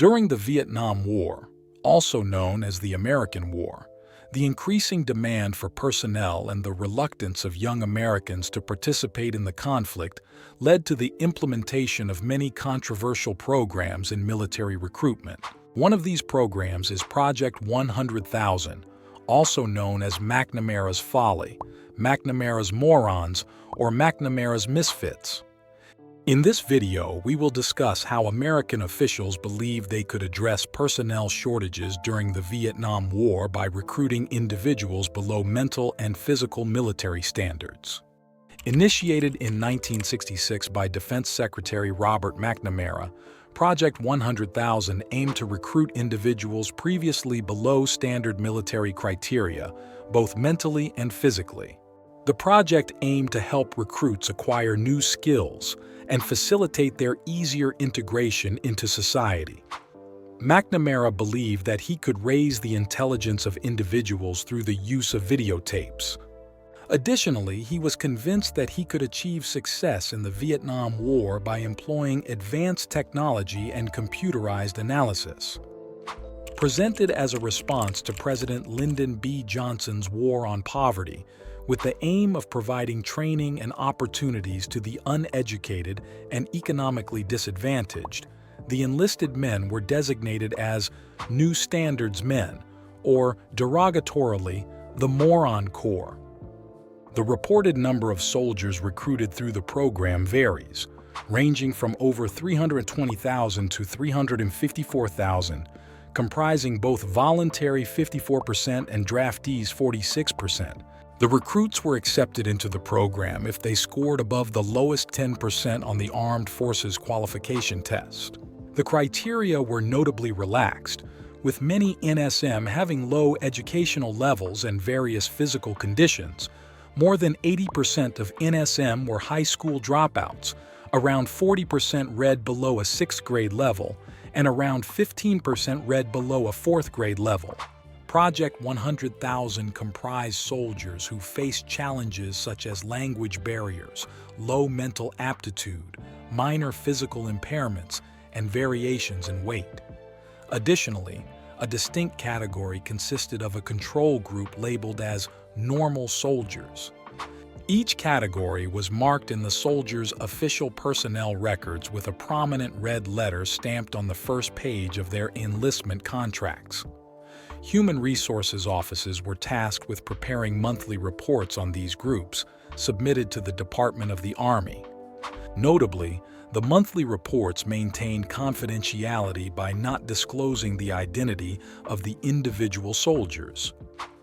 During the Vietnam War, also known as the American War, the increasing demand for personnel and the reluctance of young Americans to participate in the conflict led to the implementation of many controversial programs in military recruitment. One of these programs is Project 100,000, also known as McNamara's Folly, McNamara's Morons, or McNamara's Misfits. In this video, we will discuss how American officials believed they could address personnel shortages during the Vietnam War by recruiting individuals below mental and physical military standards. Initiated in 1966 by Defense Secretary Robert McNamara, Project 100,000 aimed to recruit individuals previously below standard military criteria, both mentally and physically. The project aimed to help recruits acquire new skills and facilitate their easier integration into society. McNamara believed that he could raise the intelligence of individuals through the use of videotapes. Additionally, he was convinced that he could achieve success in the Vietnam War by employing advanced technology and computerized analysis. Presented as a response to President Lyndon B. Johnson's War on Poverty, with the aim of providing training and opportunities to the uneducated and economically disadvantaged, the enlisted men were designated as New Standards Men, or derogatorily, the Moron Corps. The reported number of soldiers recruited through the program varies, ranging from over 320,000 to 354,000, comprising both voluntary 54% and draftees 46%. The recruits were accepted into the program if they scored above the lowest 10% on the Armed Forces Qualification Test. The criteria were notably relaxed, with many NSM having low educational levels and various physical conditions. More than 80% of NSM were high school dropouts, around 40% read below a 6th grade level, and around 15% read below a 4th grade level. Project 100,000 comprised soldiers who faced challenges such as language barriers, low mental aptitude, minor physical impairments, and variations in weight. Additionally, a distinct category consisted of a control group labeled as normal soldiers. Each category was marked in the soldiers' official personnel records with a prominent red letter stamped on the first page of their enlistment contracts. Human resources offices were tasked with preparing monthly reports on these groups, submitted to the Department of the Army. Notably, the monthly reports maintained confidentiality by not disclosing the identity of the individual soldiers.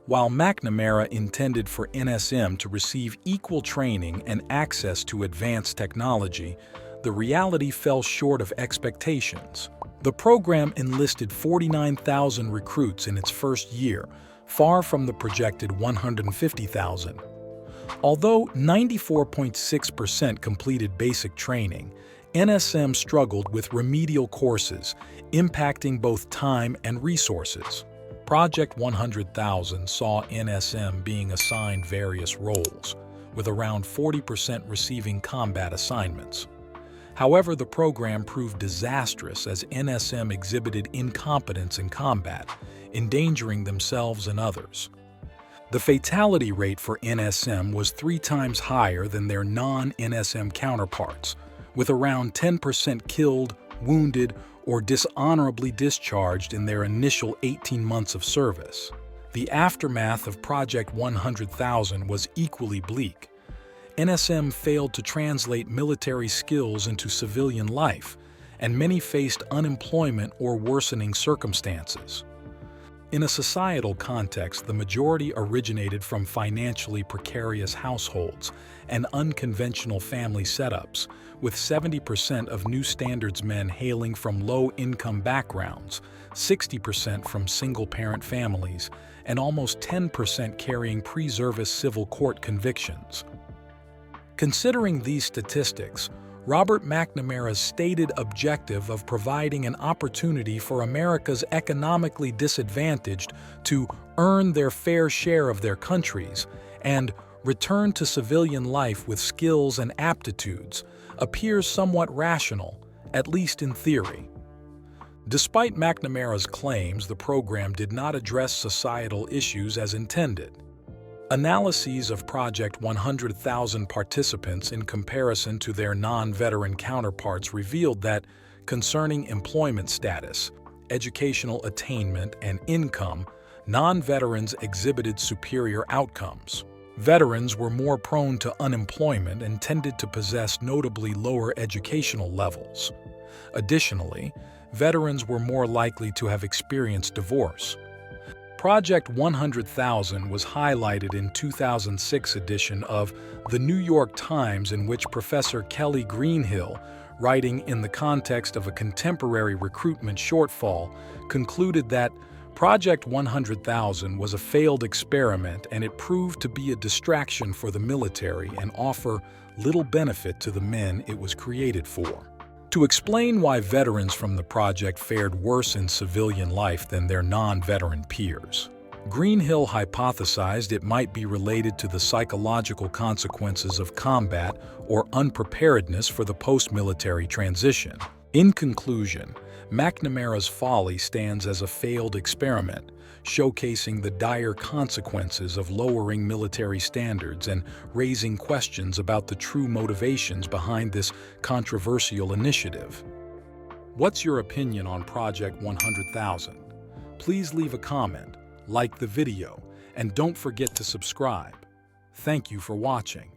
While McNamara intended for NSM to receive equal training and access to advanced technology, the reality fell short of expectations. The program enlisted 49,000 recruits in its first year, far from the projected 150,000. Although 94.6% completed basic training, NSM struggled with remedial courses, impacting both time and resources. Project 100,000 saw NSM being assigned various roles, with around 40% receiving combat assignments. However, the program proved disastrous as NSM exhibited incompetence in combat, endangering themselves and others. The fatality rate for NSM was 3 times higher than their non-NSM counterparts, with around 10% killed, wounded, or dishonorably discharged in their initial 18 months of service. The aftermath of Project 100,000 was equally bleak. NSM failed to translate military skills into civilian life, and many faced unemployment or worsening circumstances. In a societal context, the majority originated from financially precarious households and unconventional family setups, with 70% of New Standards men hailing from low-income backgrounds, 60% from single-parent families, and almost 10% carrying pre-service civil court convictions. Considering these statistics, Robert McNamara's stated objective of providing an opportunity for America's economically disadvantaged to earn their fair share of their countries and return to civilian life with skills and aptitudes appears somewhat rational, at least in theory. Despite McNamara's claims, the program did not address societal issues as intended. Analyses of Project 100,000 participants in comparison to their non-veteran counterparts revealed that, concerning employment status, educational attainment, and income, non-veterans exhibited superior outcomes. Veterans were more prone to unemployment and tended to possess notably lower educational levels. Additionally, veterans were more likely to have experienced divorce. Project 100,000 was highlighted in 2006 edition of The New York Times, in which Professor Kelly Greenhill, writing in the context of a contemporary recruitment shortfall, concluded that Project 100,000 was a failed experiment and it proved to be a distraction for the military and offer little benefit to the men it was created for. To explain why veterans from the project fared worse in civilian life than their non-veteran peers, Greenhill hypothesized it might be related to the psychological consequences of combat or unpreparedness for the post-military transition. In conclusion, McNamara's Folly stands as a failed experiment, showcasing the dire consequences of lowering military standards and raising questions about the true motivations behind this controversial initiative. What's your opinion on Project 100,000? Please leave a comment, like the video, and don't forget to subscribe. Thank you for watching.